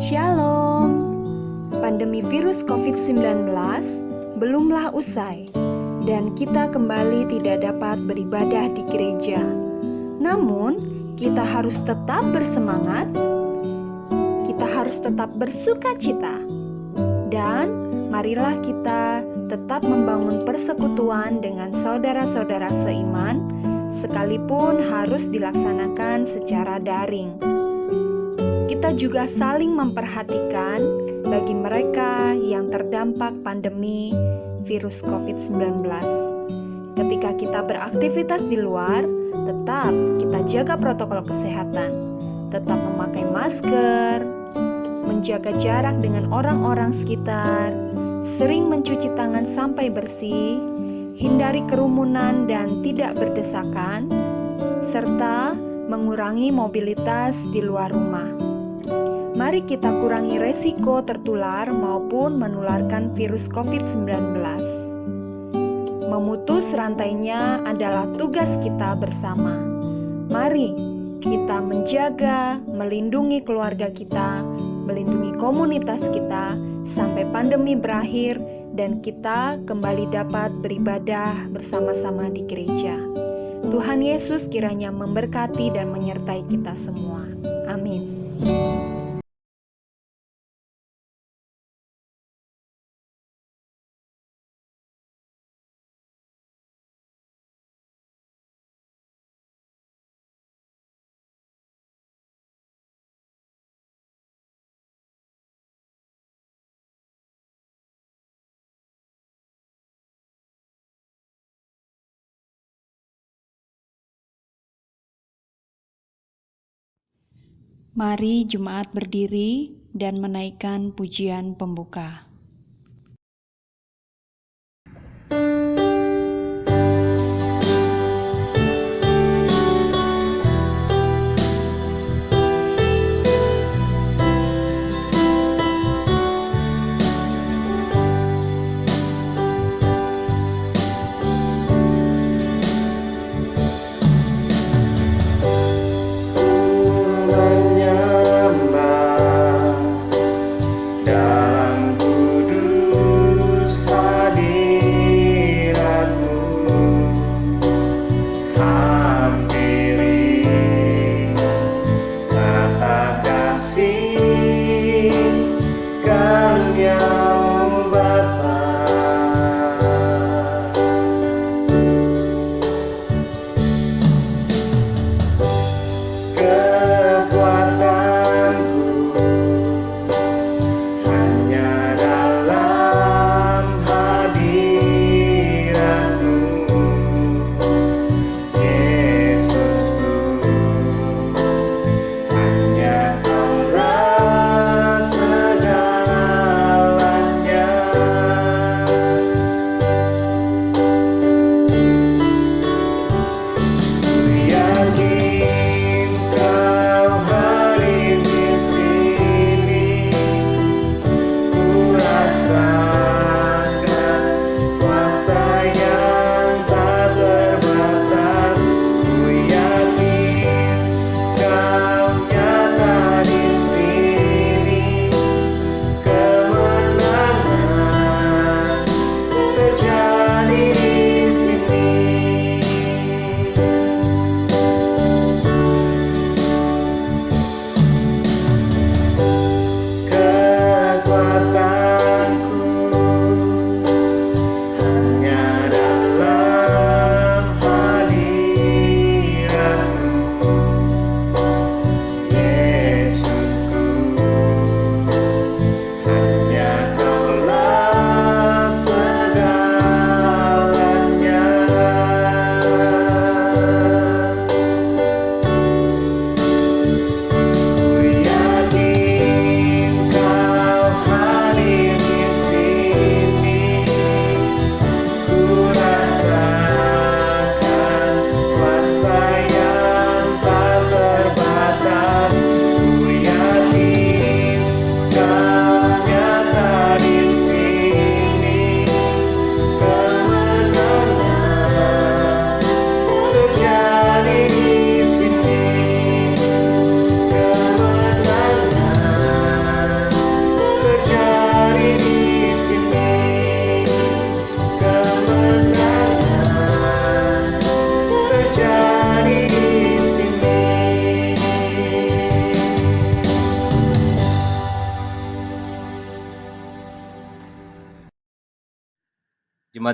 Shalom. Pandemi virus COVID-19 belumlah usai dan kita kembali tidak dapat beribadah di gereja. Namun, kita harus tetap bersemangat. Kita harus tetap bersukacita. Dan marilah kita tetap membangun persekutuan dengan saudara-saudara seiman sekalipun harus dilaksanakan secara daring. Kita juga saling memperhatikan bagi mereka yang terdampak pandemi virus COVID-19. Ketika kita beraktivitas di luar, tetap kita jaga protokol kesehatan, tetap memakai masker, menjaga jarak dengan orang-orang sekitar, sering mencuci tangan sampai bersih, hindari kerumunan dan tidak berdesakan, serta mengurangi mobilitas di luar rumah. Mari kita kurangi resiko tertular maupun menularkan virus COVID-19. Memutus rantainya adalah tugas kita bersama. Mari kita menjaga, melindungi keluarga kita, melindungi komunitas kita sampai pandemi berakhir dan kita kembali dapat beribadah bersama-sama di gereja. Tuhan Yesus kiranya memberkati dan menyertai kita semua. Amin. Mari jemaat berdiri dan menaikkan pujian pembuka. Dalam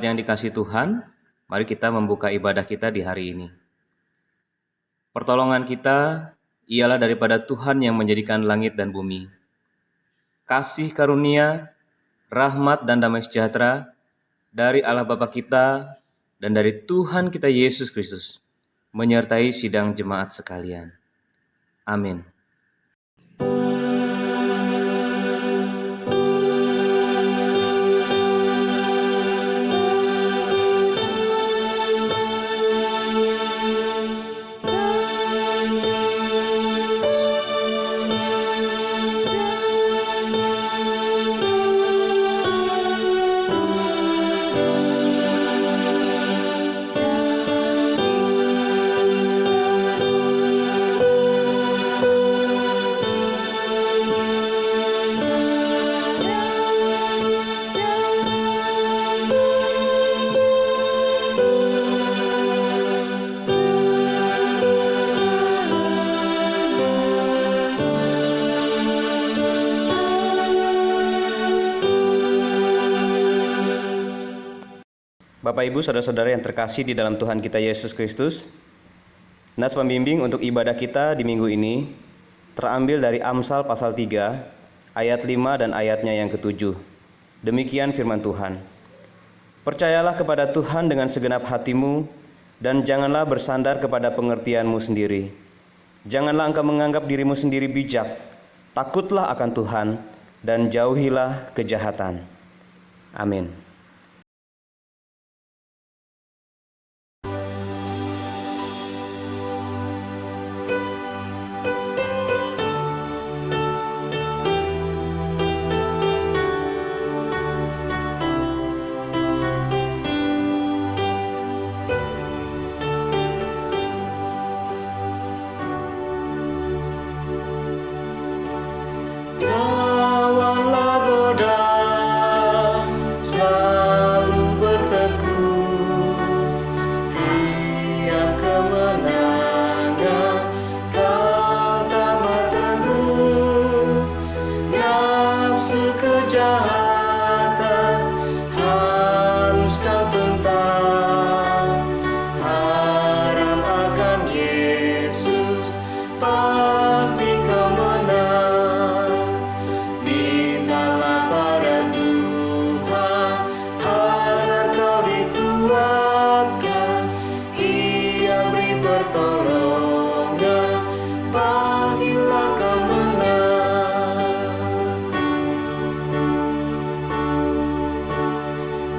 Jemaat yang dikasihi Tuhan, mari kita membuka ibadah kita di hari ini. Pertolongan kita ialah daripada Tuhan yang menjadikan langit dan bumi. Kasih karunia, rahmat dan damai sejahtera dari Allah Bapa kita dan dari Tuhan kita Yesus Kristus menyertai sidang jemaat sekalian. Amin. Bapak, Ibu, Saudara-saudara yang terkasih di dalam Tuhan kita Yesus Kristus, nas pembimbing untuk ibadah kita di minggu ini terambil dari Amsal pasal 3, ayat 5 dan ayatnya yang ke-7. Demikian firman Tuhan. Percayalah kepada Tuhan dengan segenap hatimu, dan janganlah bersandar kepada pengertianmu sendiri. Janganlah engkau menganggap dirimu sendiri bijak, takutlah akan Tuhan, dan jauhilah kejahatan. Amin.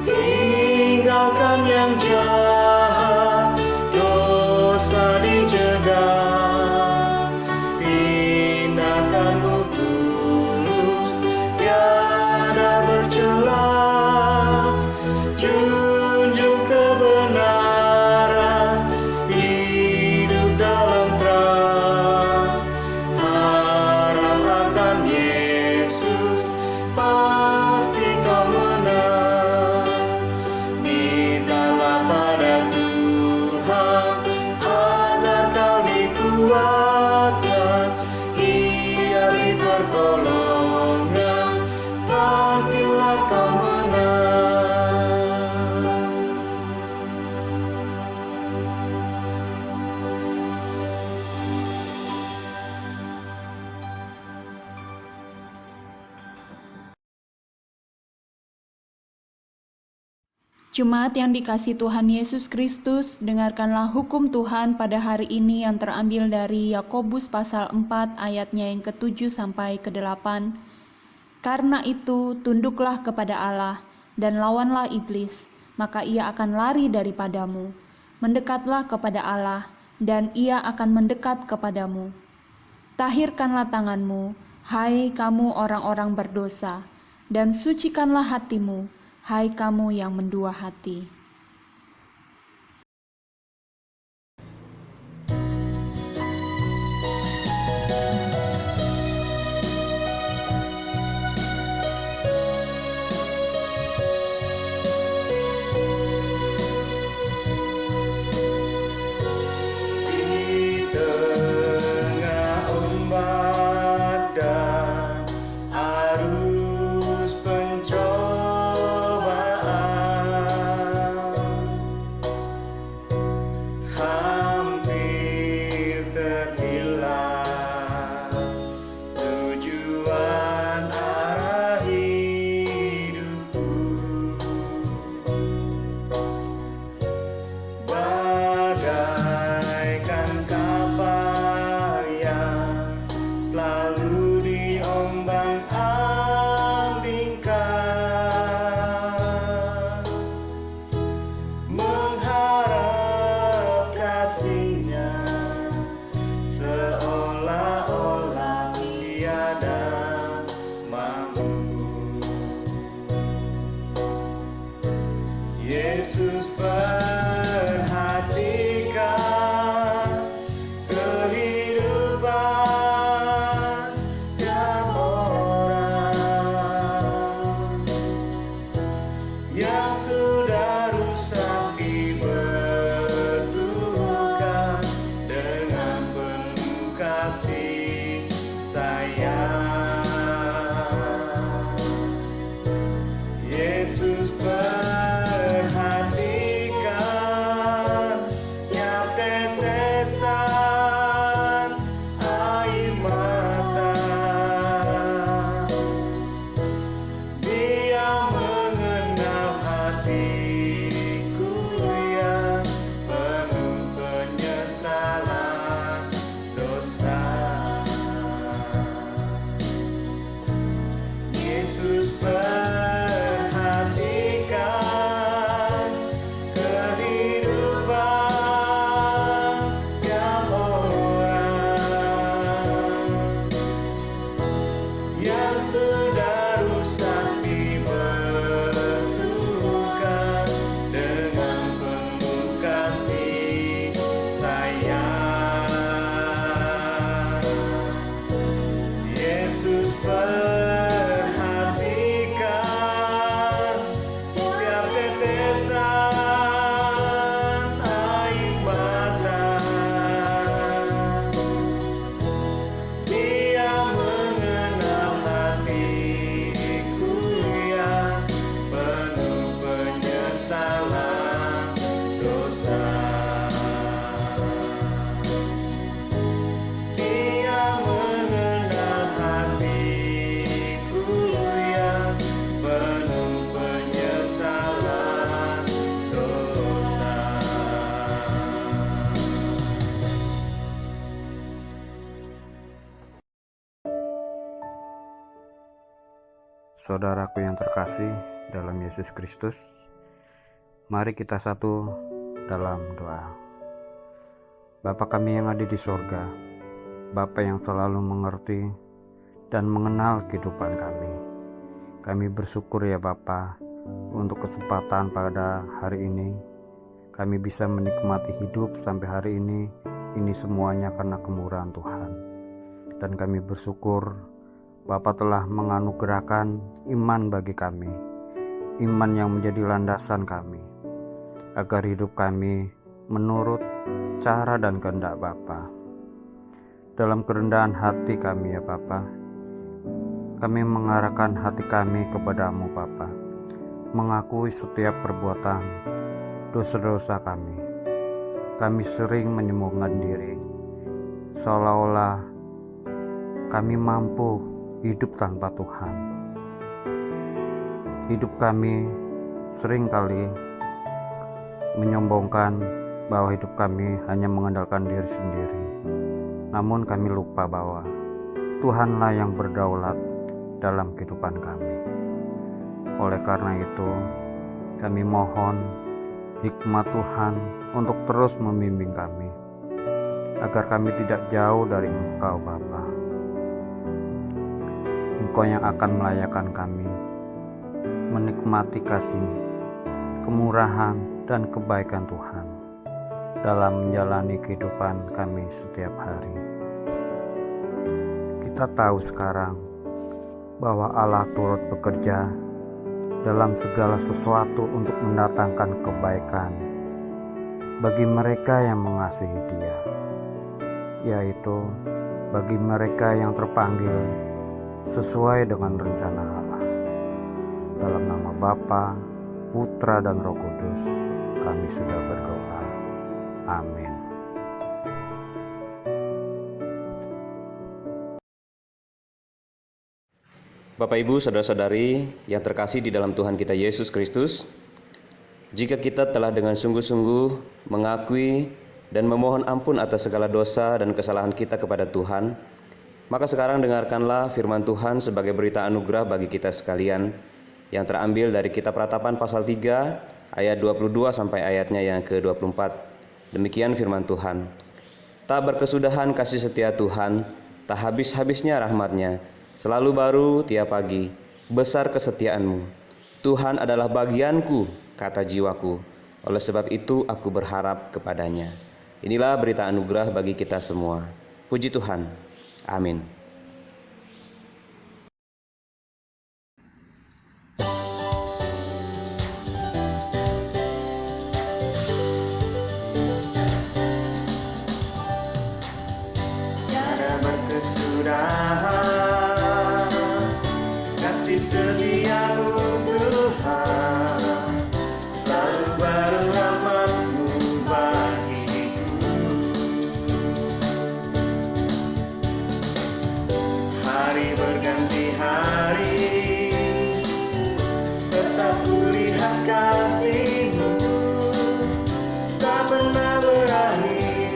Tinggalkan yang jahat, dosa dicegah, tindakanmu tulus, tiada bercela, junjung kebenaran, hidup dalam terang, harap akan Yesus, pasti kau menang. Jemaat yang dikasihi Tuhan Yesus Kristus, dengarkanlah hukum Tuhan pada hari ini yang terambil dari Yakobus pasal 4 ayatnya yang ke-7 sampai ke-8. Karena itu, tunduklah kepada Allah dan lawanlah iblis, maka ia akan lari daripadamu. Mendekatlah kepada Allah dan ia akan mendekat kepadamu. Tahirkanlah tanganmu, hai kamu orang-orang berdosa, dan sucikanlah hatimu, hai kamu yang mendua hati. Saudaraku yang terkasih dalam Yesus Kristus, mari kita satu dalam doa. Bapa kami yang ada di sorga, Bapa yang selalu mengerti dan mengenal kehidupan kami. Kami bersyukur ya Bapa untuk kesempatan pada hari ini. Kami bisa menikmati hidup sampai hari ini semuanya karena kemurahan Tuhan. Dan kami bersyukur Bapa telah menganugerahkan iman bagi kami, iman yang menjadi landasan kami, agar hidup kami menurut cara dan kehendak Bapa. Dalam kerendahan hati kami ya Bapa, kami mengarahkan hati kami kepadamu Bapa, mengakui setiap perbuatan dosa-dosa kami. Kami sering menyombongkan diri, seolah-olah kami mampu hidup tanpa Tuhan. Hidup kami seringkali menyombongkan bahwa hidup kami hanya mengandalkan diri sendiri. Namun kami lupa bahwa Tuhanlah yang berdaulat dalam kehidupan kami. Oleh karena itu, kami mohon hikmat Tuhan untuk terus membimbing kami, agar kami tidak jauh dari Engkau Bapa. Engkau yang akan melayakan kami menikmati kasih, kemurahan, dan kebaikan Tuhan dalam menjalani kehidupan kami setiap hari. Kita tahu sekarang bahwa Allah turut bekerja dalam segala sesuatu untuk mendatangkan kebaikan bagi mereka yang mengasihi Dia, yaitu bagi mereka yang terpanggil sesuai dengan rencana Allah. Dalam nama Bapa, Putra, dan Roh Kudus, kami sudah berdoa. Amin. Bapak, Ibu, Saudara-saudari yang terkasih di dalam Tuhan kita Yesus Kristus, jika kita telah dengan sungguh-sungguh mengakui dan memohon ampun atas segala dosa dan kesalahan kita kepada Tuhan, maka sekarang dengarkanlah firman Tuhan sebagai berita anugerah bagi kita sekalian yang terambil dari kitab Ratapan pasal 3 ayat 22 sampai ayatnya yang ke-24. Demikian firman Tuhan. Tak berkesudahan kasih setia Tuhan, tak habis-habisnya rahmat-Nya, selalu baru tiap pagi, besar kesetiaan-Mu. Tuhan adalah bagianku, kata jiwaku, oleh sebab itu aku berharap kepadanya. Inilah berita anugerah bagi kita semua. Puji Tuhan. Amin. Tiada berkesudahan kasih setiamu Tuhan, selalu baru rahmat-Mu bagiku. Hari berganti hari, tetap kulihat kasih-Mu, tak pernah berakhir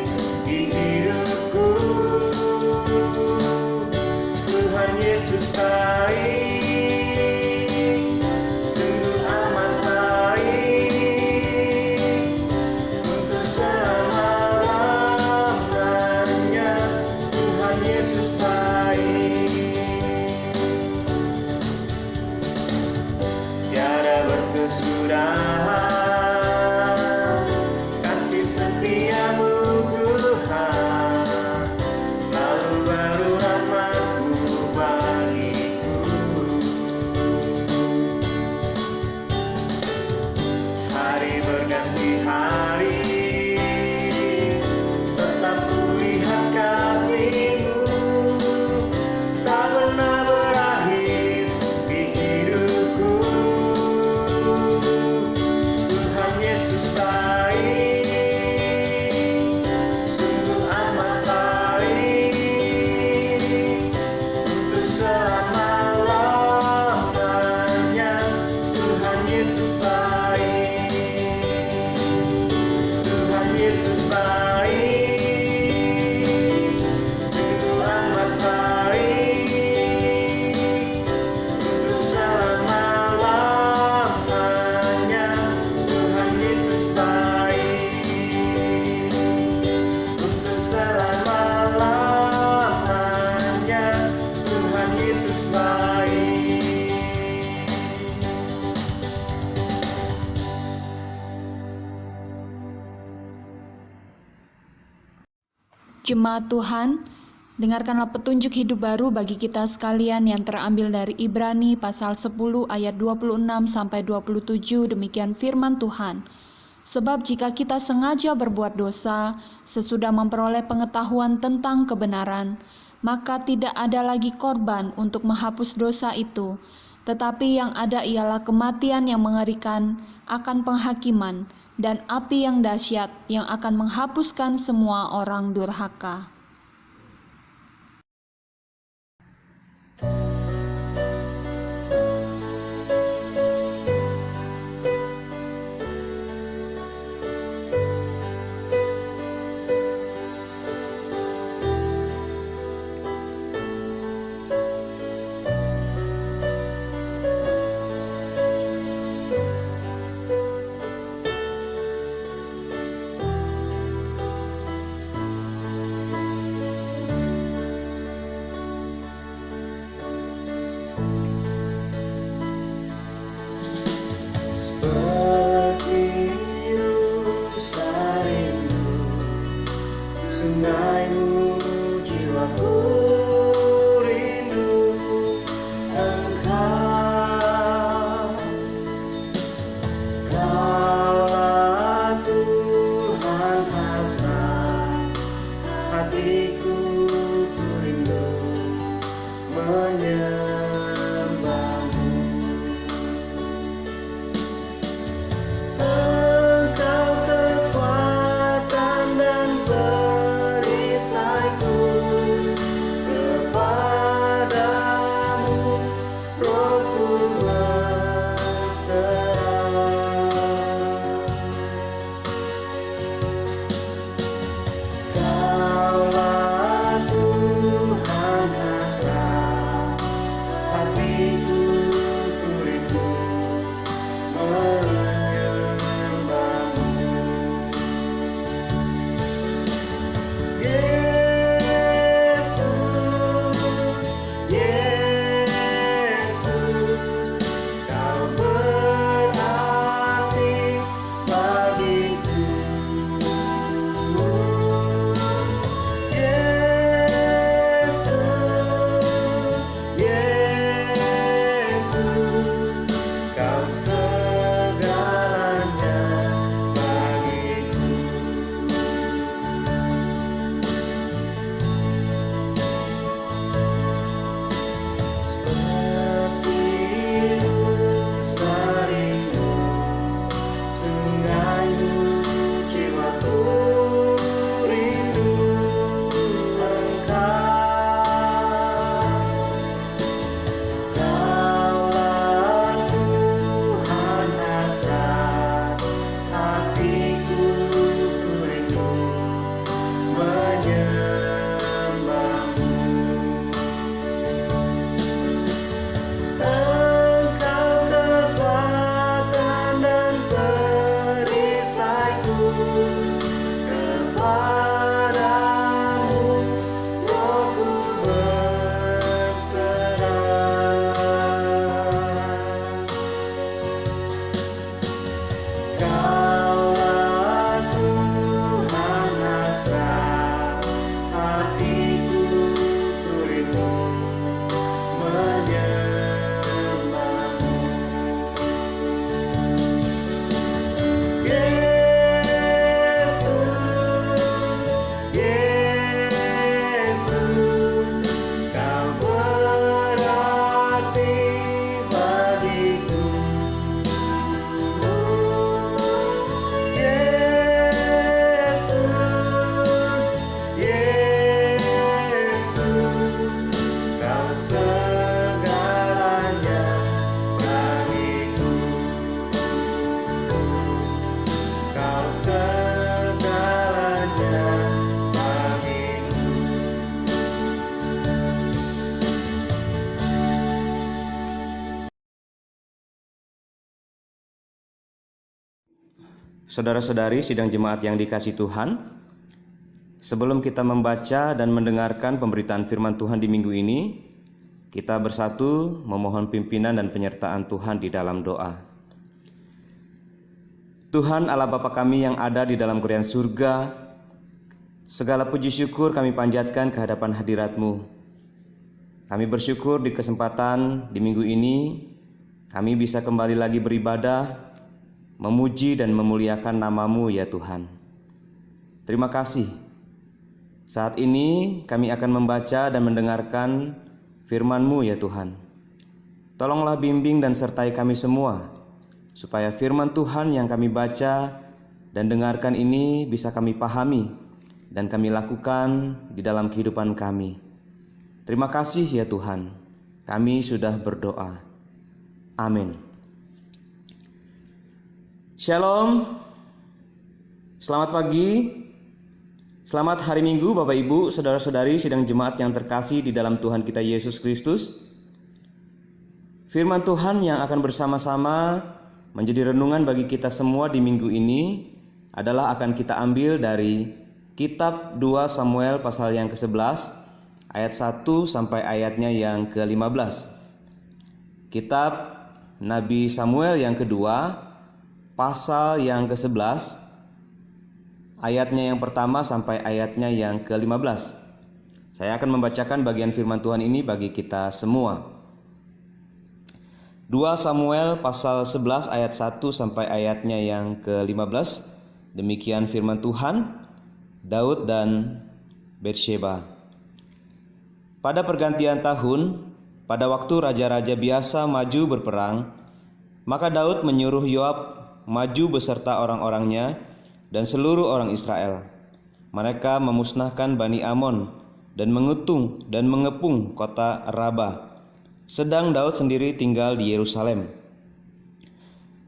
di hidupku. Jemaat Tuhan, dengarkanlah petunjuk hidup baru bagi kita sekalian yang terambil dari Ibrani pasal 10 ayat 26 sampai 27. Demikian firman Tuhan. Sebab jika kita sengaja berbuat dosa sesudah memperoleh pengetahuan tentang kebenaran, maka tidak ada lagi korban untuk menghapus dosa itu, tetapi yang ada ialah kematian yang mengerikan akan penghakiman dan api yang dahsyat yang akan menghapuskan semua orang durhaka. Seperti rusa rindu, sungaimu jiwaku rindu Engkau. Kaulah Tuhan hasrat hatiku, ku rindu menyembahmu. Engkau kekuatan dan perisaiku, kepadamu rohku berserah. Kaulah Tuhan hasrat hatiku, ku rindu menyembahmu. Yesus, Yesus, Kau berarti bagiku. Yesus, Yesus, Kau segalanya bagiku. Seperti rusa rindu, sungaimu jiwaku rindu Engkau. Kaulah Tuhan hasrat hatiku, ku rindu menyembahmu. Engkau kekuatan dan perisaiku, kepadamu rohku berserah. Kaulah Tuhan hasrat hatiku, ku rindu menyembahmu. Yesus, Yesus, Kau berarti bagiku. Yesus, Yesus, Kau segalanya bagiku. Kau segalanya bagiku. Saudara-saudari sidang jemaat yang dikasihi Tuhan, sebelum kita membaca dan mendengarkan pemberitaan firman Tuhan di minggu ini, kita bersatu memohon pimpinan dan penyertaan Tuhan di dalam doa. Tuhan Allah Bapa kami yang ada di dalam kerajaan surga, Segala puji syukur kami panjatkan ke hadapan hadirat-Mu. Kami bersyukur di kesempatan di minggu ini kami bisa kembali lagi beribadah, memuji dan memuliakan nama-Mu ya Tuhan. Terima kasih. Saat ini kami akan membaca dan mendengarkan firman-Mu ya Tuhan. Tolonglah bimbing dan sertai kami semua, supaya firman Tuhan yang kami baca dan dengarkan ini bisa kami pahami dan kami lakukan di dalam kehidupan kami. Terima kasih ya Tuhan, kami sudah berdoa. Amin. Shalom, selamat pagi, selamat hari Minggu Bapak Ibu, Saudara-saudari sidang jemaat yang terkasih di dalam Tuhan kita Yesus Kristus. Firman Tuhan yang akan bersama-sama menjadi renungan bagi kita semua di minggu ini adalah akan kita ambil dari Kitab 2 Samuel pasal yang ke-11 ayat 1 sampai ayatnya yang ke-15. Kitab Nabi Samuel yang kedua pasal yang ke-11 ayatnya yang pertama sampai ayatnya yang ke-15. Saya akan membacakan bagian firman Tuhan ini bagi kita semua. 2 Samuel pasal 11 ayat 1 sampai ayatnya yang ke-15. Demikian firman Tuhan. Daud dan Batsheba. Pada pergantian tahun, pada waktu raja-raja biasa maju berperang, maka Daud menyuruh Yoab maju beserta orang-orangnya dan seluruh orang Israel. Mereka memusnahkan Bani Amon dan mengutung dan mengepung kota Raba. Sedang Daud sendiri tinggal di Yerusalem.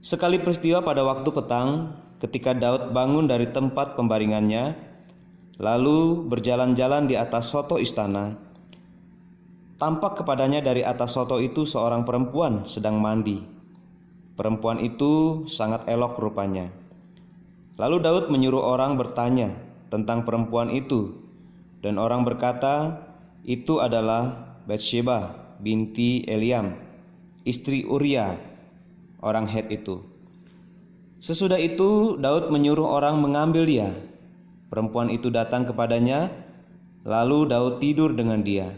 Sekali peristiwa pada waktu petang, ketika Daud bangun dari tempat pembaringannya, lalu berjalan-jalan di atas soto istana, tampak kepadanya dari atas soto itu seorang perempuan sedang mandi. Perempuan itu sangat elok rupanya. Lalu Daud menyuruh orang bertanya tentang perempuan itu, dan orang berkata, itu adalah Batsheba binti Eliam, istri Uria, orang Het itu. Sesudah itu Daud menyuruh orang mengambil dia. Perempuan itu datang kepadanya, lalu Daud tidur dengan dia.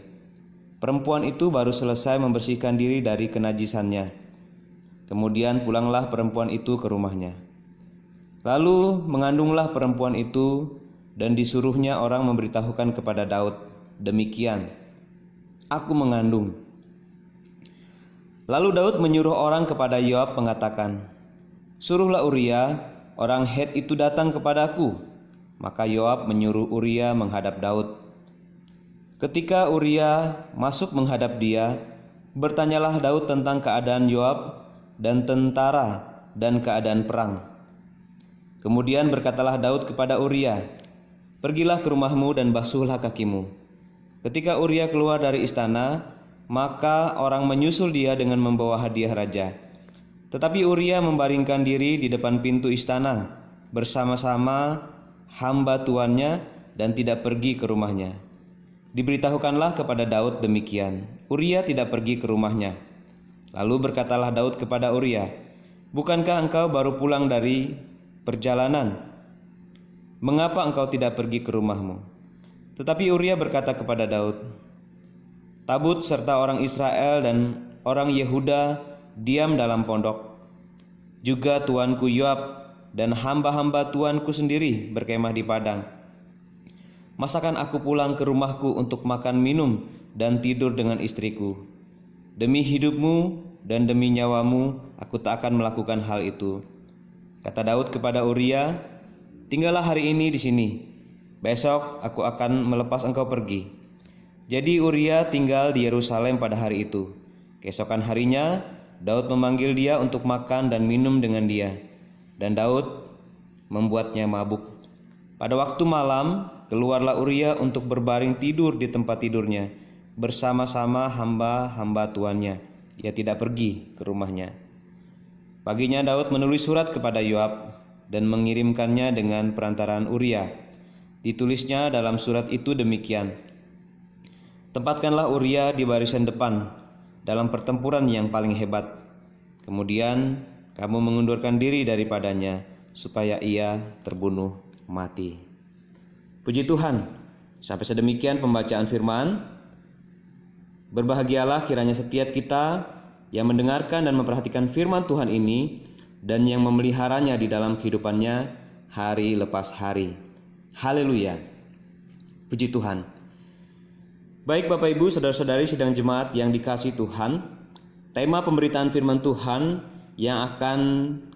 Perempuan itu baru selesai membersihkan diri dari kenajisannya. Kemudian pulanglah perempuan itu ke rumahnya. Lalu mengandunglah perempuan itu dan disuruhnya orang memberitahukan kepada Daud, demikian, aku mengandung. Lalu Daud menyuruh orang kepada Yoab mengatakan, suruhlah Uria, orang Het itu datang kepadaku. Maka Yoab menyuruh Uria menghadap Daud. Ketika Uria masuk menghadap dia, bertanyalah Daud tentang keadaan Yoab dan tentara dan keadaan perang. Kemudian berkatalah Daud kepada Uria, pergilah ke rumahmu dan basuhlah kakimu. Ketika Uria keluar dari istana, maka orang menyusul dia dengan membawa hadiah raja. Tetapi Uria membaringkan diri di depan pintu istana bersama-sama hamba tuannya dan tidak pergi ke rumahnya. Diberitahukanlah kepada Daud demikian. Uria tidak pergi ke rumahnya. Lalu berkatalah Daud kepada Uria, bukankah engkau baru pulang dari perjalanan? Mengapa engkau tidak pergi ke rumahmu? Tetapi Uria berkata kepada Daud, tabut serta orang Israel dan orang Yehuda diam dalam pondok. Juga tuanku Yoab dan hamba-hamba tuanku sendiri berkemah di padang. Masakan aku pulang ke rumahku untuk makan minum dan tidur dengan istriku? Demi hidupmu dan demi nyawamu, aku tak akan melakukan hal itu. Kata Daud kepada Uria, tinggallah hari ini di sini. Besok aku akan melepas engkau pergi. Jadi Uria tinggal di Yerusalem pada hari itu. Keesokan harinya, Daud memanggil dia untuk makan dan minum dengan dia. Dan Daud membuatnya mabuk. Pada waktu malam, keluarlah Uria untuk berbaring tidur di tempat tidurnya bersama-sama hamba-hamba tuannya. Ia tidak pergi ke rumahnya. Paginya Daud menulis surat kepada Yoab dan mengirimkannya dengan perantaraan Uria. Ditulisnya dalam surat itu demikian, tempatkanlah Uria di barisan depan dalam pertempuran yang paling hebat. Kemudian kamu mengundurkan diri daripadanya supaya ia terbunuh mati. Puji Tuhan, sampai sedemikian pembacaan firman. Berbahagialah kiranya setiap kita yang mendengarkan dan memperhatikan firman Tuhan ini dan yang memeliharanya di dalam kehidupannya hari lepas hari. Haleluya. Puji Tuhan. Baik Bapak Ibu, saudara-saudari sidang jemaat yang dikasihi Tuhan, tema pemberitaan firman Tuhan yang akan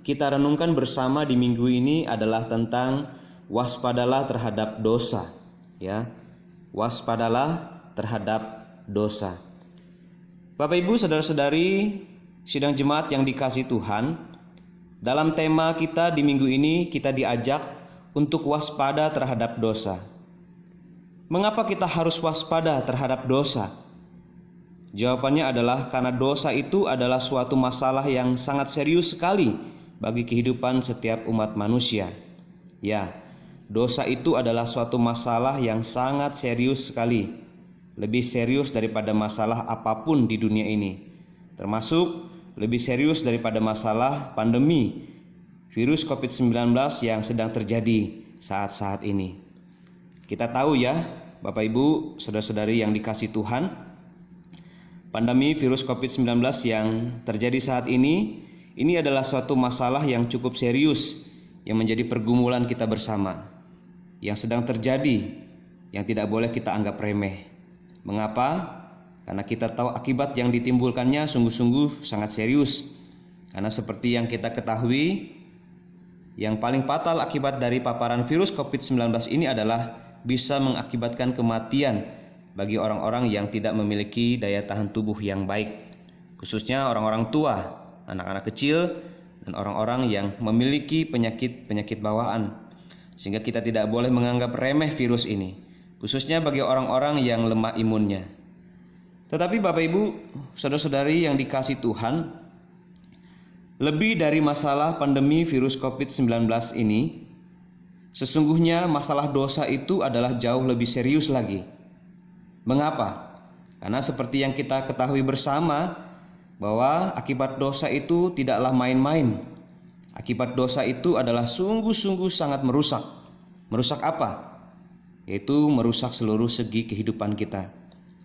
kita renungkan bersama di minggu ini adalah tentang waspadalah terhadap dosa. Ya, waspadalah terhadap dosa. Bapak Ibu, saudara-saudari sidang jemaat yang dikasihi Tuhan, dalam tema kita di minggu ini kita diajak untuk waspada terhadap dosa. Mengapa kita harus waspada terhadap dosa? Jawabannya adalah karena dosa itu adalah suatu masalah yang sangat serius sekali bagi kehidupan setiap umat manusia. Ya, dosa itu adalah suatu masalah yang sangat serius sekali, lebih serius daripada masalah apapun di dunia ini, termasuk lebih serius daripada masalah pandemi virus COVID-19 yang sedang terjadi saat-saat ini. Kita tahu ya, Bapak Ibu, saudara-saudari yang dikasihi Tuhan, pandemi virus COVID-19 yang terjadi saat ini adalah suatu masalah yang cukup serius yang menjadi pergumulan kita bersama, yang sedang terjadi, yang tidak boleh kita anggap remeh. Mengapa? Karena kita tahu akibat yang ditimbulkannya sungguh-sungguh sangat serius. Karena seperti yang kita ketahui, yang paling fatal akibat dari paparan virus COVID-19 ini adalah bisa mengakibatkan kematian bagi orang-orang yang tidak memiliki daya tahan tubuh yang baik, khususnya orang-orang tua, anak-anak kecil, dan orang-orang yang memiliki penyakit-penyakit bawaan. Sehingga kita tidak boleh menganggap remeh virus ini, khususnya bagi orang-orang yang lemah imunnya. Tetapi Bapak Ibu, saudara-saudari yang dikasihi Tuhan, lebih dari masalah pandemi virus COVID-19 ini, sesungguhnya masalah dosa itu adalah jauh lebih serius lagi. Mengapa? Karena seperti yang kita ketahui bersama, bahwa akibat dosa itu tidaklah main-main. Akibat dosa itu adalah sungguh-sungguh sangat merusak. Merusak apa? Yaitu merusak seluruh segi kehidupan kita.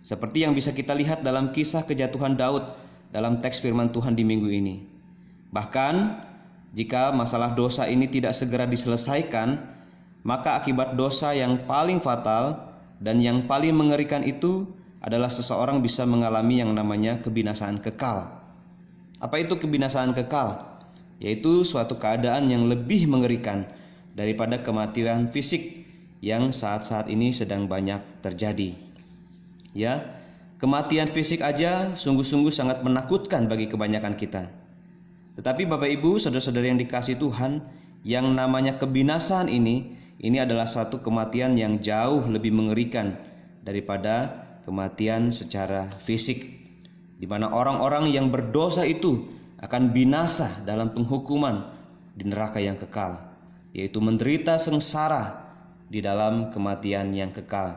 Seperti yang bisa kita lihat dalam kisah kejatuhan Daud dalam teks firman Tuhan di minggu ini. Bahkan jika masalah dosa ini tidak segera diselesaikan, maka akibat dosa yang paling fatal dan yang paling mengerikan itu adalah seseorang bisa mengalami yang namanya kebinasaan kekal. Apa itu kebinasaan kekal? Yaitu suatu keadaan yang lebih mengerikan daripada kematian fisik yang saat-saat ini sedang banyak terjadi. Ya, kematian fisik aja sungguh-sungguh sangat menakutkan bagi kebanyakan kita. Tetapi Bapak Ibu, saudara-saudari yang dikasihi Tuhan, yang namanya kebinasaan ini adalah suatu kematian yang jauh lebih mengerikan daripada kematian secara fisik, di mana orang-orang yang berdosa itu akan binasa dalam penghukuman di neraka yang kekal, yaitu menderita sengsara di dalam kematian yang kekal.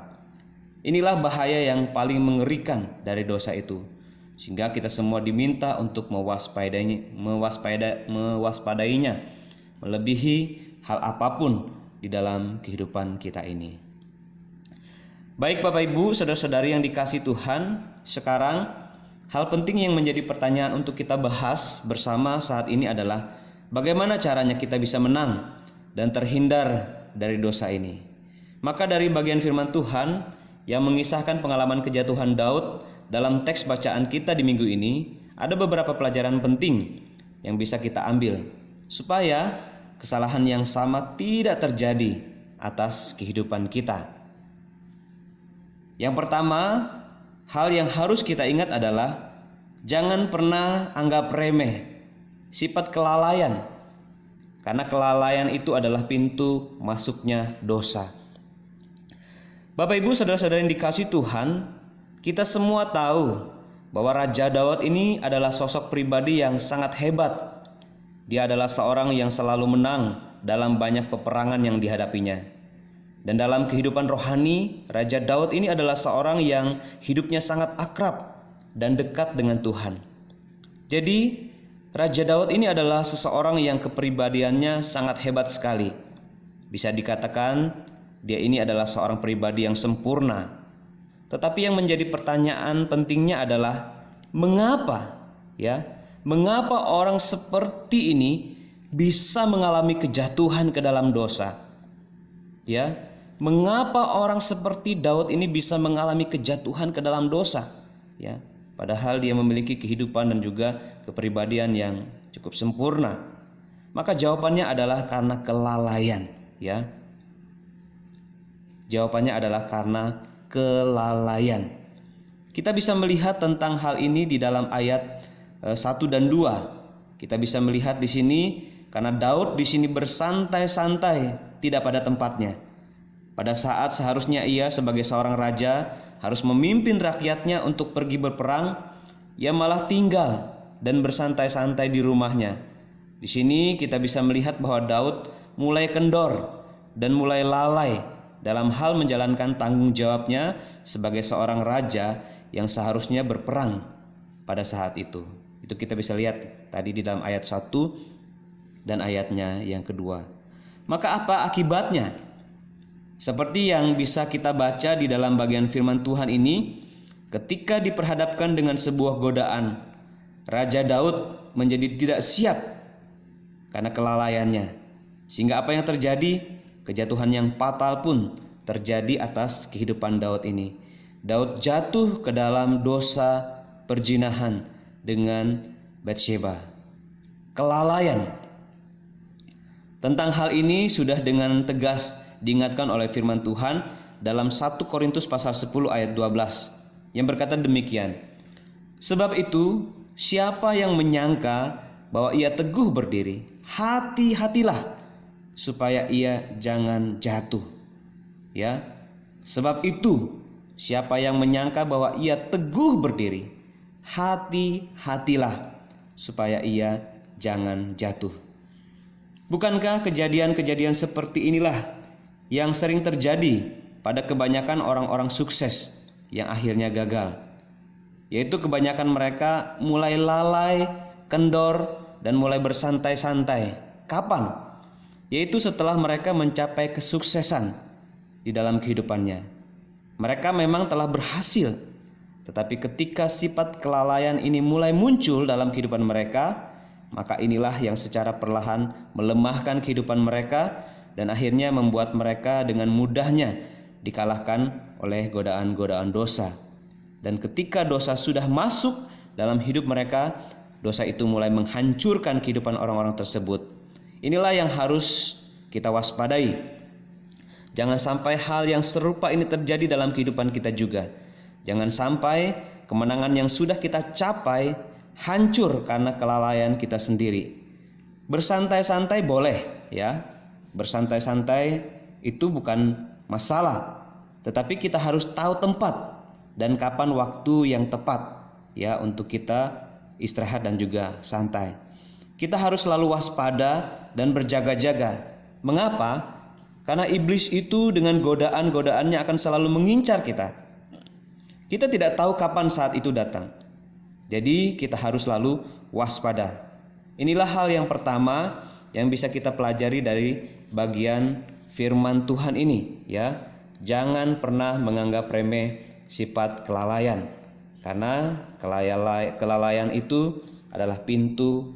Inilah bahaya yang paling mengerikan dari dosa itu, sehingga kita semua diminta untuk mewaspadainya melebihi hal apapun di dalam kehidupan kita ini. Baik Bapak Ibu, saudara-saudari yang dikasihi Tuhan, sekarang hal penting yang menjadi pertanyaan untuk kita bahas bersama saat ini adalah bagaimana caranya kita bisa menang dan terhindar dari dosa ini. Maka dari bagian firman Tuhan yang mengisahkan pengalaman kejatuhan Daud dalam teks bacaan kita di minggu ini, ada beberapa pelajaran penting yang bisa kita ambil supaya kesalahan yang sama tidak terjadi atas kehidupan kita. Yang pertama, hal yang harus kita ingat adalah jangan pernah anggap remeh sifat kelalaian, karena kelalaian itu adalah pintu masuknya dosa. Bapak Ibu, saudara-saudara yang dikasihi Tuhan, kita semua tahu bahwa Raja Daud ini adalah sosok pribadi yang sangat hebat. Dia adalah seorang yang selalu menang dalam banyak peperangan yang dihadapinya. Dan dalam kehidupan rohani, Raja Daud ini adalah seorang yang hidupnya sangat akrab dan dekat dengan Tuhan. Jadi, Raja Daud ini adalah seseorang yang kepribadiannya sangat hebat sekali. Bisa dikatakan dia ini adalah seorang pribadi yang sempurna. Tetapi yang menjadi pertanyaan pentingnya adalah mengapa ya? Mengapa orang seperti ini bisa mengalami kejatuhan ke dalam dosa? Ya, mengapa orang seperti Daud ini bisa mengalami kejatuhan ke dalam dosa? Ya, padahal dia memiliki kehidupan dan juga kepribadian yang cukup sempurna. Maka jawabannya adalah karena kelalaian, ya. Jawabannya adalah karena kelalaian. Kita bisa melihat tentang hal ini di dalam ayat 1 dan 2. Kita bisa melihat di sini karena Daud di sini bersantai-santai, tidak pada tempatnya. Pada saat seharusnya ia sebagai seorang raja harus memimpin rakyatnya untuk pergi berperang, ia malah tinggal dan bersantai-santai di rumahnya. Di sini kita bisa melihat bahwa Daud mulai kendor dan mulai lalai dalam hal menjalankan tanggung jawabnya sebagai seorang raja yang seharusnya berperang pada saat itu. Itu kita bisa lihat tadi di dalam ayat 1 dan ayatnya yang kedua. Maka apa akibatnya? Seperti yang bisa kita baca di dalam bagian firman Tuhan ini, ketika diperhadapkan dengan sebuah godaan, Raja Daud menjadi tidak siap karena kelalaiannya. Sehingga apa yang terjadi? Kejatuhan yang fatal pun terjadi atas kehidupan Daud ini. Daud jatuh ke dalam dosa perzinahan dengan Batsyeba. Kelalaian. Tentang hal ini sudah dengan tegas diingatkan oleh firman Tuhan dalam 1 Korintus pasal 10 ayat 12 yang berkata demikian. Sebab itu siapa yang menyangka bahwa ia teguh berdiri, hati-hatilah supaya ia jangan jatuh. Ya. Sebab itu siapa yang menyangka bahwa ia teguh berdiri, hati-hatilah supaya ia jangan jatuh. Bukankah kejadian-kejadian seperti inilah yang sering terjadi pada kebanyakan orang-orang sukses yang akhirnya gagal? Yaitu kebanyakan mereka mulai lalai, kendor, dan mulai bersantai-santai. Kapan? Yaitu setelah mereka mencapai kesuksesan di dalam kehidupannya. Mereka memang telah berhasil, tetapi ketika sifat kelalaian ini mulai muncul dalam kehidupan mereka, maka inilah yang secara perlahan melemahkan kehidupan mereka dan akhirnya membuat mereka dengan mudahnya dikalahkan oleh godaan-godaan dosa. Dan ketika dosa sudah masuk dalam hidup mereka, dosa itu mulai menghancurkan kehidupan orang-orang tersebut. Inilah yang harus kita waspadai. Jangan sampai hal yang serupa ini terjadi dalam kehidupan kita juga. Jangan sampai kemenangan yang sudah kita capai hancur karena kelalaian kita sendiri. Bersantai-santai boleh, ya. Bersantai-santai itu bukan masalah, tetapi kita harus tahu tempat dan kapan waktu yang tepat, ya, untuk kita istirahat dan juga santai. Kita harus selalu waspada dan berjaga-jaga. Mengapa? Karena iblis itu dengan godaan-godaannya akan selalu mengincar kita. Kita tidak tahu kapan saat itu datang. Jadi kita harus selalu waspada. Inilah hal yang pertama yang bisa kita pelajari dari bagian firman Tuhan ini, ya. Jangan pernah menganggap remeh sifat kelalaian. Karena kelalaian itu adalah pintu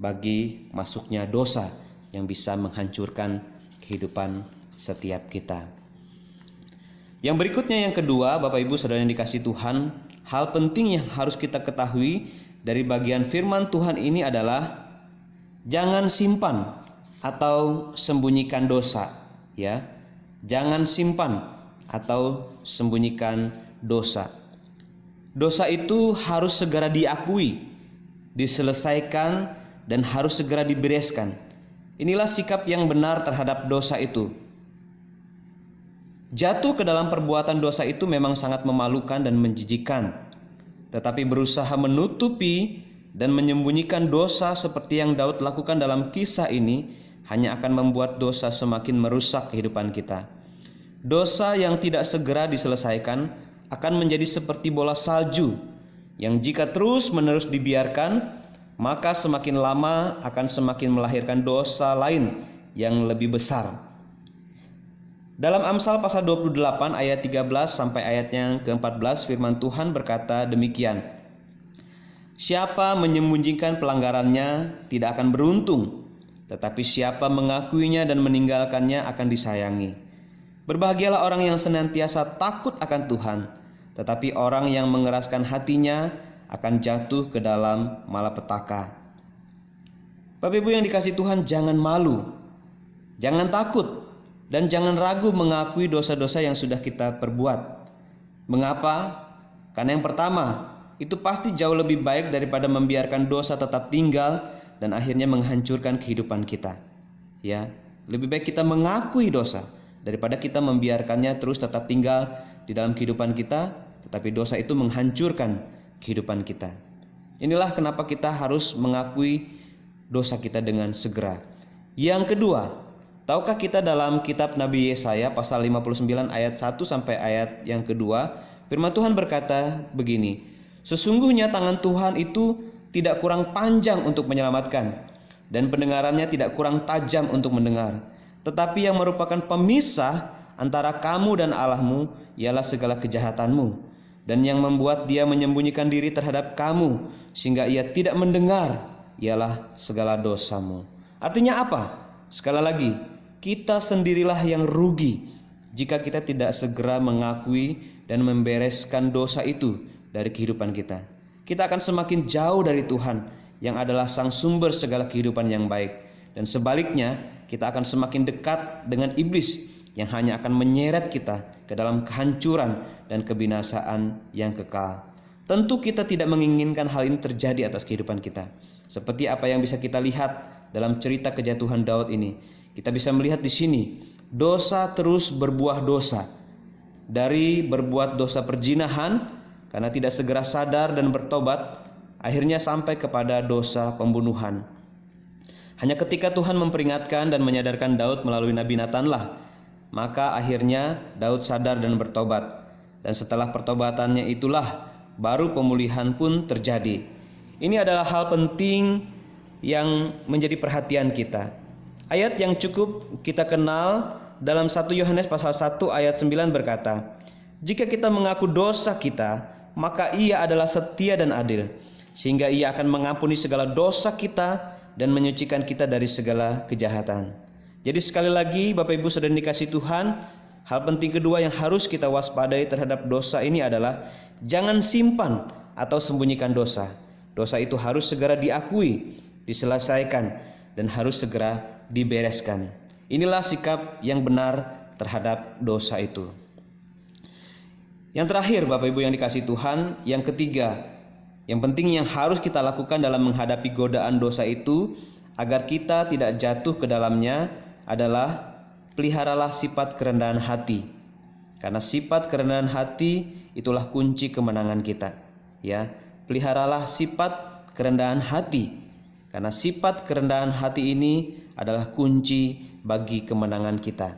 bagi masuknya dosa yang bisa menghancurkan kehidupan setiap kita. Yang berikutnya, yang kedua, Bapak Ibu Saudara yang dikasihi Tuhan, hal penting yang harus kita ketahui dari bagian firman Tuhan ini adalah jangan simpan atau sembunyikan dosa, ya. Jangan simpan atau sembunyikan dosa. Dosa itu harus segera diakui, diselesaikan, dan harus segera dibereskan. Inilah sikap yang benar terhadap dosa itu. Jatuh ke dalam perbuatan dosa itu memang sangat memalukan dan menjijikkan. Tetapi berusaha menutupi dan menyembunyikan dosa seperti yang Daud lakukan dalam kisah ini hanya akan membuat dosa semakin merusak kehidupan kita. Dosa yang tidak segera diselesaikan akan menjadi seperti bola salju yang jika terus-menerus dibiarkan, maka semakin lama akan semakin melahirkan dosa lain yang lebih besar. Dalam Amsal pasal 28 ayat 13 sampai ayat yang ke-14 firman Tuhan berkata demikian. Siapa menyembunyikan pelanggarannya tidak akan beruntung, tetapi siapa mengakuinya dan meninggalkannya akan disayangi. Berbahagialah orang yang senantiasa takut akan Tuhan, tetapi orang yang mengeraskan hatinya akan jatuh ke dalam malapetaka. Bapak Ibu yang dikasihi Tuhan, jangan malu, jangan takut, dan jangan ragu mengakui dosa-dosa yang sudah kita perbuat. Mengapa? Karena yang pertama, itu pasti jauh lebih baik daripada membiarkan dosa tetap tinggal dan akhirnya menghancurkan kehidupan kita. Ya, lebih baik kita mengakui dosa daripada kita membiarkannya terus tetap tinggal di dalam kehidupan kita, tetapi dosa itu menghancurkan kehidupan kita. Inilah kenapa kita harus mengakui dosa kita dengan segera. Yang kedua, tahukah kita dalam kitab Nabi Yesaya pasal 59 ayat 1 sampai ayat yang kedua, firman Tuhan berkata begini, sesungguhnya tangan Tuhan itu tidak kurang panjang untuk menyelamatkan, dan pendengarannya tidak kurang tajam untuk mendengar. Tetapi yang merupakan pemisah antara kamu dan Allahmu ialah segala kejahatanmu, dan yang membuat dia menyembunyikan diri terhadap kamu sehingga ia tidak mendengar ialah segala dosamu. Artinya apa? Sekali lagi, kita sendirilah yang rugi jika kita tidak segera mengakui dan membereskan dosa itu dari kehidupan kita. Kita akan semakin jauh dari Tuhan yang adalah sang sumber segala kehidupan yang baik. Dan sebaliknya, kita akan semakin dekat dengan iblis yang hanya akan menyeret kita ke dalam kehancuran dan kebinasaan yang kekal. Tentu kita tidak menginginkan hal ini terjadi atas kehidupan kita. Seperti apa yang bisa kita lihat dalam cerita kejatuhan Daud ini. Kita bisa melihat di sini, dosa terus berbuah dosa. Dari berbuat dosa perzinahan karena tidak segera sadar dan bertobat, akhirnya sampai kepada dosa pembunuhan. Hanya ketika Tuhan memperingatkan dan menyadarkan Daud melalui Nabi Natanlah, maka akhirnya Daud sadar dan bertobat. Dan setelah pertobatannya itulah baru pemulihan pun terjadi. Ini adalah hal penting yang menjadi perhatian kita. Ayat yang cukup kita kenal dalam 1 Yohanes pasal 1 ayat 9 berkata, jika kita mengaku dosa kita, maka ia adalah setia dan adil, sehingga ia akan mengampuni segala dosa kita dan menyucikan kita dari segala kejahatan. Jadi sekali lagi Bapak Ibu Saudara dikasihi Tuhan, hal penting kedua yang harus kita waspadai terhadap dosa ini adalah jangan simpan atau sembunyikan dosa. Dosa itu harus segera diakui, diselesaikan, dan harus segera dibereskan. Inilah sikap yang benar terhadap dosa itu. Yang terakhir Bapak Ibu yang dikasihi Tuhan, yang ketiga, yang penting yang harus kita lakukan dalam menghadapi godaan dosa itu agar kita tidak jatuh ke dalamnya adalah peliharalah sifat kerendahan hati. Karena sifat kerendahan hati itulah kunci kemenangan kita. Ya, peliharalah sifat kerendahan hati. Karena sifat kerendahan hati ini adalah kunci bagi kemenangan kita.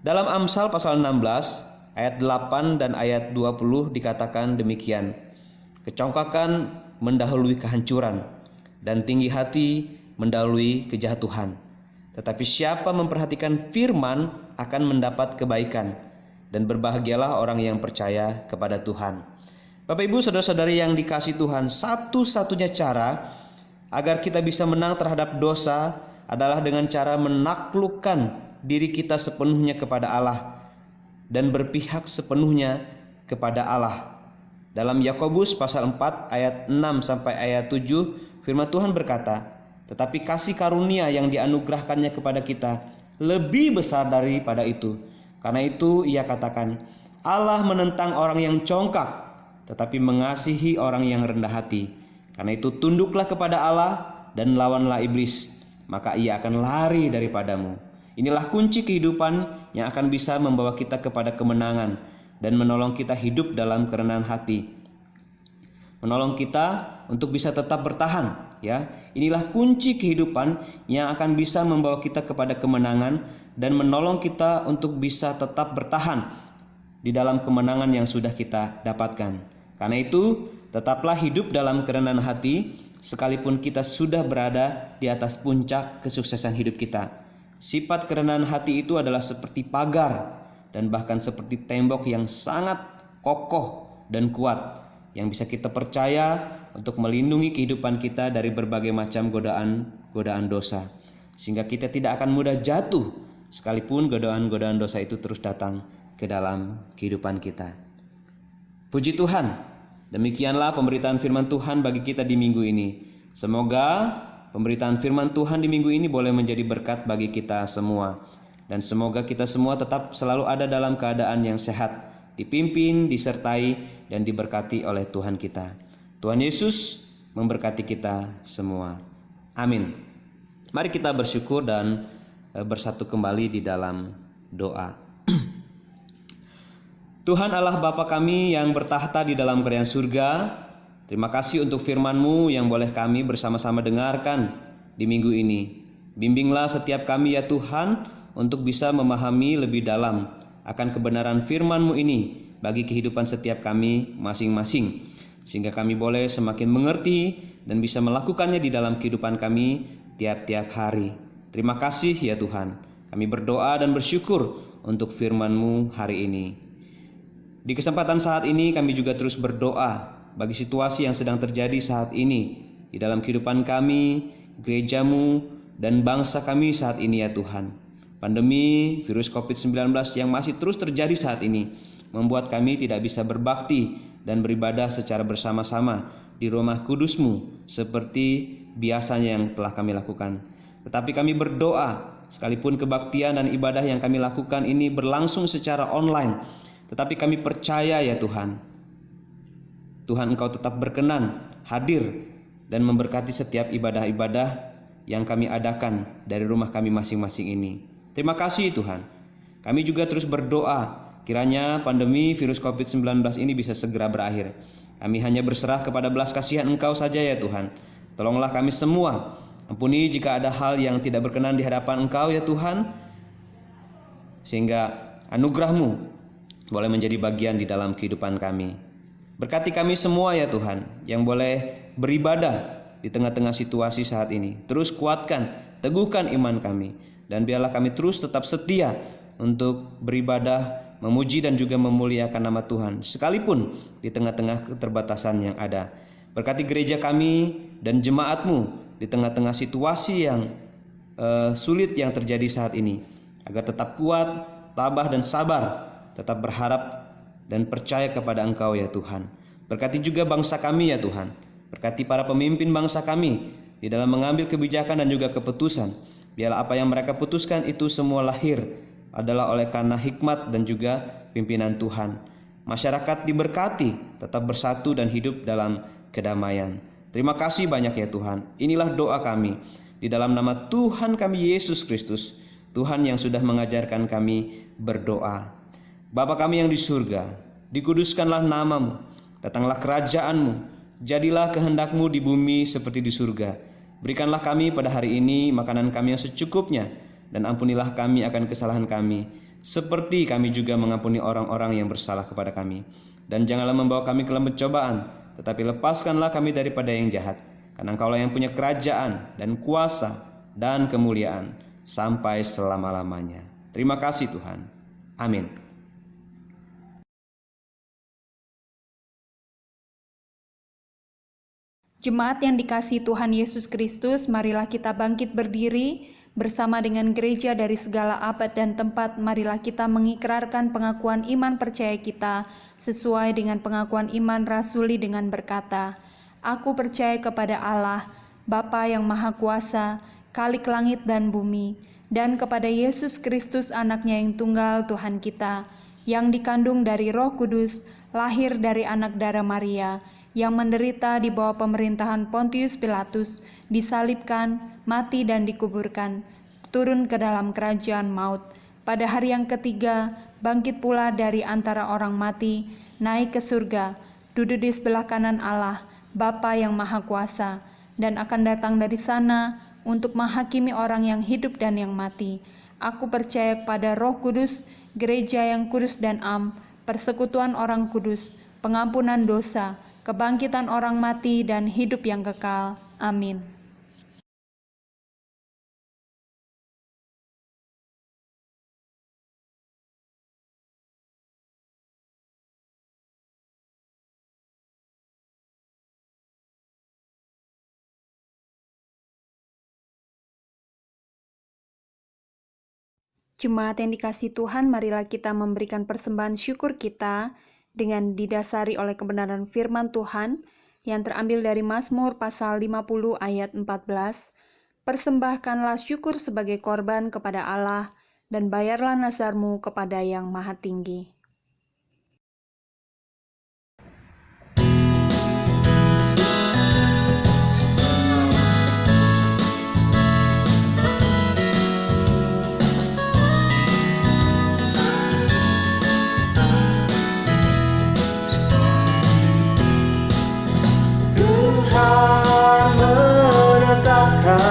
Dalam Amsal pasal 16 ayat 8 dan ayat 20 dikatakan demikian. Kecongkakan mendahului kehancuran dan tinggi hati mendahului kejatuhan. Tetapi siapa memperhatikan firman akan mendapat kebaikan, dan berbahagialah orang yang percaya kepada Tuhan. Bapak Ibu saudara-saudari yang dikasihi Tuhan, satu-satunya cara agar kita bisa menang terhadap dosa adalah dengan cara menaklukkan diri kita sepenuhnya kepada Allah dan berpihak sepenuhnya kepada Allah. Dalam Yakobus pasal 4 ayat 6 sampai ayat 7 firman Tuhan berkata, tetapi kasih karunia yang dianugerahkannya kepada kita lebih besar daripada itu. Karena itu ia katakan, Allah menentang orang yang congkak, tetapi mengasihi orang yang rendah hati. Karena itu tunduklah kepada Allah dan lawanlah iblis, maka ia akan lari daripadamu. Inilah kunci kehidupan yang akan bisa membawa kita kepada kemenangan dan menolong kita hidup dalam kerendahan hati. Menolong kita untuk bisa tetap bertahan, ya. Inilah kunci kehidupan yang akan bisa membawa kita kepada kemenangan dan menolong kita untuk bisa tetap bertahan di dalam kemenangan yang sudah kita dapatkan. Karena itu, tetaplah hidup dalam kerendahan hati sekalipun kita sudah berada di atas puncak kesuksesan hidup kita. Sifat kerendahan hati itu adalah seperti pagar dan bahkan seperti tembok yang sangat kokoh dan kuat yang bisa kita percaya untuk melindungi kehidupan kita dari berbagai macam godaan dosa, sehingga kita tidak akan mudah jatuh sekalipun godaan dosa itu terus datang ke dalam kehidupan kita. Puji Tuhan, demikianlah pemberitaan firman Tuhan bagi kita di minggu ini. Semoga pemberitaan firman Tuhan di minggu ini boleh menjadi berkat bagi kita semua. Dan semoga kita semua tetap selalu ada dalam keadaan yang sehat, dipimpin, disertai, dan diberkati oleh Tuhan kita. Tuhan Yesus memberkati kita semua. Amin. Mari kita bersyukur dan bersatu kembali di dalam doa. Tuhan Allah Bapa kami yang bertahta di dalam kerajaan surga, terima kasih untuk firman-Mu yang boleh kami bersama-sama dengarkan di minggu ini. Bimbinglah setiap kami ya Tuhan untuk bisa memahami lebih dalam akan kebenaran firman-Mu ini bagi kehidupan setiap kami masing-masing, sehingga kami boleh semakin mengerti dan bisa melakukannya di dalam kehidupan kami tiap-tiap hari. Terima kasih ya Tuhan. Kami berdoa dan bersyukur untuk firman-Mu hari ini. Di kesempatan saat ini kami juga terus berdoa bagi situasi yang sedang terjadi saat ini di dalam kehidupan kami, gereja-Mu, dan bangsa kami saat ini ya Tuhan. Pandemi virus COVID-19 yang masih terus terjadi saat ini membuat kami tidak bisa berbakti dan beribadah secara bersama-sama di rumah kudus-Mu seperti biasanya yang telah kami lakukan. Tetapi kami berdoa, sekalipun kebaktian dan ibadah yang kami lakukan ini berlangsung secara online, tetapi kami percaya ya Tuhan, Tuhan Engkau tetap berkenan hadir dan memberkati setiap ibadah-ibadah yang kami adakan dari rumah kami masing-masing ini. Terima kasih Tuhan. Kami juga terus berdoa, kiranya pandemi virus COVID-19 ini bisa segera berakhir. Kami hanya berserah kepada belas kasihan Engkau saja ya Tuhan. Tolonglah kami semua. Ampuni jika ada hal yang tidak berkenan di hadapan Engkau ya Tuhan, sehingga anugerah-Mu boleh menjadi bagian di dalam kehidupan kami. Berkati kami semua ya Tuhan yang boleh beribadah di tengah-tengah situasi saat ini. Terus kuatkan, teguhkan iman kami, dan biarlah kami terus tetap setia untuk beribadah, memuji dan juga memuliakan nama Tuhan sekalipun di tengah-tengah keterbatasan yang ada. Berkati gereja kami dan jemaat-Mu di tengah-tengah situasi yang sulit yang terjadi saat ini, agar tetap kuat, tabah dan sabar, tetap berharap dan percaya kepada Engkau ya Tuhan. Berkati juga bangsa kami ya Tuhan. Berkati para pemimpin bangsa kami di dalam mengambil kebijakan dan juga keputusan. Biarlah apa yang mereka putuskan itu semua lahir adalah oleh karena hikmat dan juga pimpinan Tuhan. Masyarakat diberkati, tetap bersatu dan hidup dalam kedamaian. Terima kasih banyak ya Tuhan. Inilah doa kami di dalam nama Tuhan kami Yesus Kristus, Tuhan yang sudah mengajarkan kami berdoa. Bapa kami yang di surga, dikuduskanlah nama-Mu, datanglah kerajaan-Mu, jadilah kehendak-Mu di bumi seperti di surga. Berikanlah kami pada hari ini makanan kami yang secukupnya, dan ampunilah kami akan kesalahan kami, seperti kami juga mengampuni orang-orang yang bersalah kepada kami. Dan janganlah membawa kami ke dalam pencobaan, tetapi lepaskanlah kami daripada yang jahat. Karena Engkaulah yang punya kerajaan dan kuasa dan kemuliaan sampai selama-lamanya. Terima kasih Tuhan. Amin. Jemaat yang dikasihi Tuhan Yesus Kristus, marilah kita bangkit berdiri bersama dengan gereja dari segala abad dan tempat. Marilah kita mengikrarkan pengakuan iman percaya kita sesuai dengan pengakuan iman rasuli dengan berkata, Aku percaya kepada Allah, Bapa yang Maha Kuasa, Khalik langit dan bumi, dan kepada Yesus Kristus anaknya yang tunggal Tuhan kita, yang dikandung dari Roh Kudus, lahir dari anak darah Maria, yang menderita di bawah pemerintahan Pontius Pilatus, disalibkan, mati dan dikuburkan, turun ke dalam kerajaan maut. Pada hari yang ketiga, bangkit pula dari antara orang mati, naik ke surga, duduk di sebelah kanan Allah, Bapa yang Maha Kuasa, dan akan datang dari sana untuk menghakimi orang yang hidup dan yang mati. Aku percaya kepada Roh Kudus, gereja yang kudus dan am, persekutuan orang kudus, pengampunan dosa, kebangkitan orang mati dan hidup yang kekal. Amin. Jemaat yang dikasihi Tuhan, marilah kita memberikan persembahan syukur kita dengan didasari oleh kebenaran firman Tuhan yang terambil dari Mazmur pasal 50 ayat 14. Persembahkanlah syukur sebagai korban kepada Allah dan bayarlah nazarmu kepada Yang Maha Tinggi. Tuhan menetapkan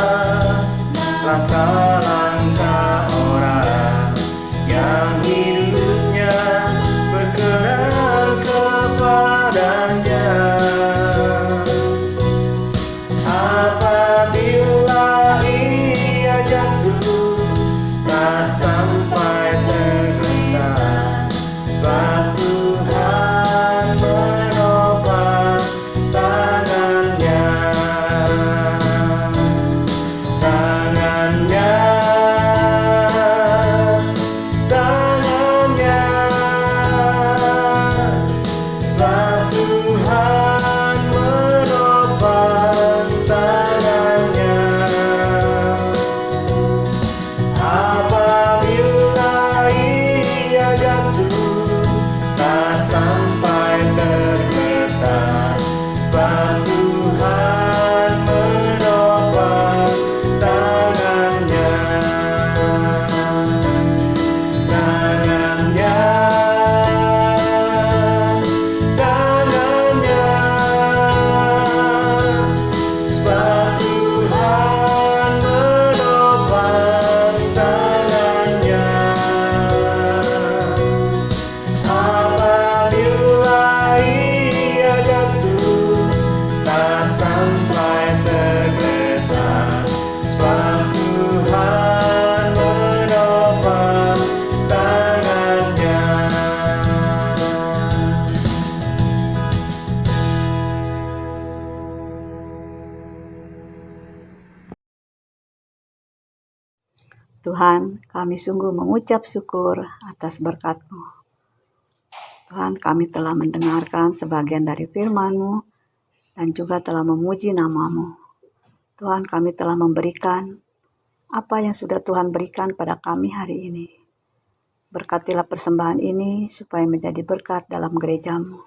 langkah-langkah orang yang hidupnya berkenan kepadanya. Apabila ia jatuh, tak sampai tergeletak, sebab Tuhan menopang tangannya. Sebab Tuhan menopang tangannya. Apabila ia jatuh, tak sampai tergeletak, sebab Tuhan menopang tangannya. Sebab Tuhan menopang tangannya. Apabila ia jatuh, tak sampai tergeletak, sebab Tuhan menopang tangannya. Tuhan, kami sungguh mengucap syukur atas berkat-Mu. Tuhan, kami telah mendengarkan sebagian dari firman-Mu dan juga telah memuji nama-Mu. Tuhan, kami telah memberikan apa yang sudah Tuhan berikan pada kami hari ini. Berkatilah persembahan ini supaya menjadi berkat dalam gereja-Mu.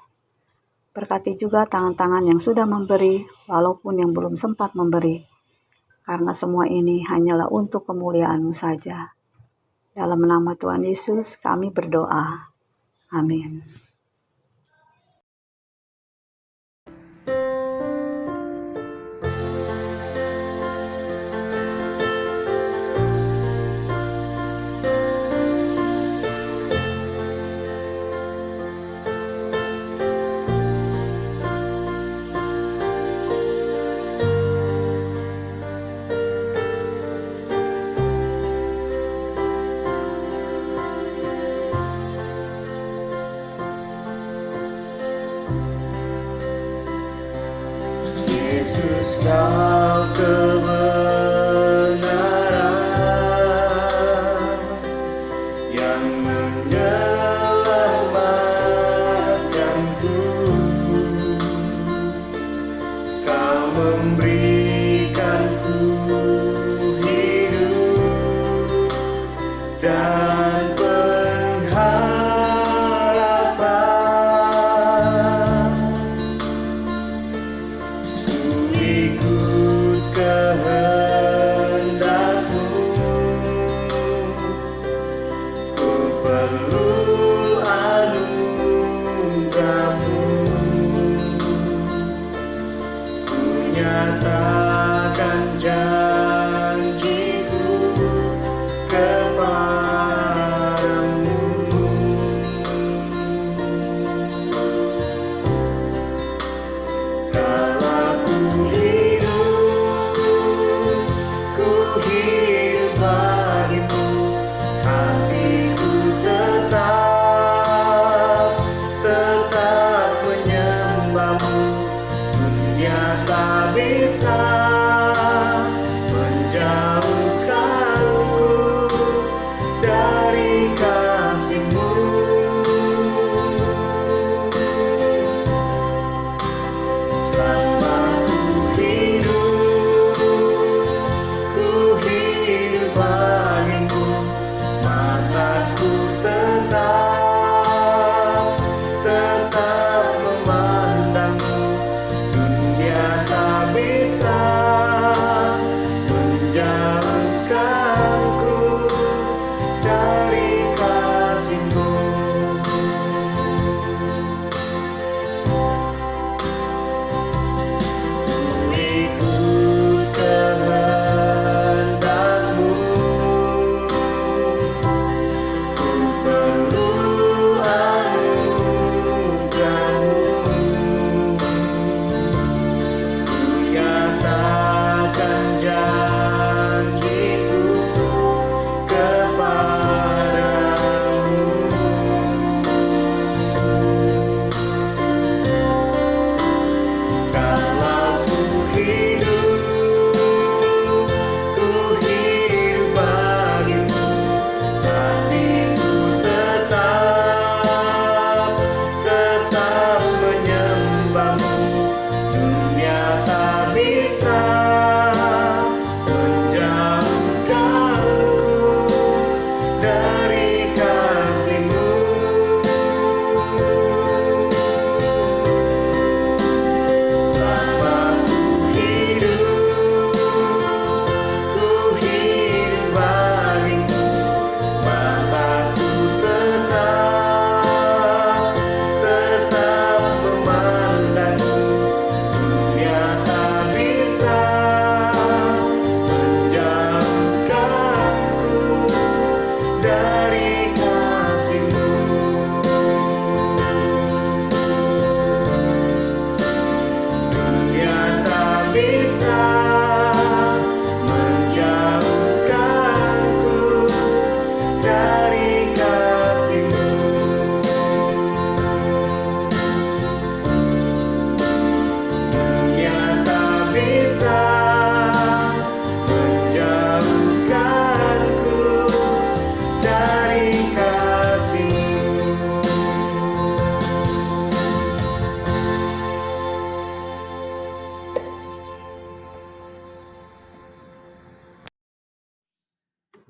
Berkati juga tangan-tangan yang sudah memberi walaupun yang belum sempat memberi. Karena semua ini hanyalah untuk kemuliaan-Mu saja. Dalam nama Tuhan Yesus kami berdoa. Amin. Yesus, Kau kebenaran yang menyelamatkanku. Kau memberikanku hidup dan pengharapan. Ikut kehendak-Mu, ku perlu anugerah-Mu, ku nyatakan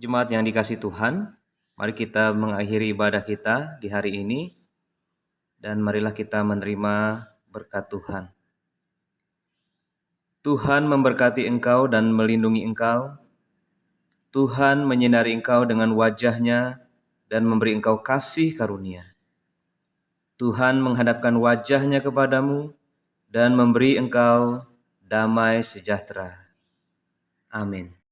Jemaat yang dikasihi Tuhan, mari kita mengakhiri ibadah kita di hari ini dan marilah kita menerima berkat Tuhan. Tuhan memberkati engkau dan melindungi engkau. Tuhan menyinari engkau dengan wajah-Nya dan memberi engkau kasih karunia. Tuhan menghadapkan wajah-Nya kepadamu dan memberi engkau damai sejahtera. Amin.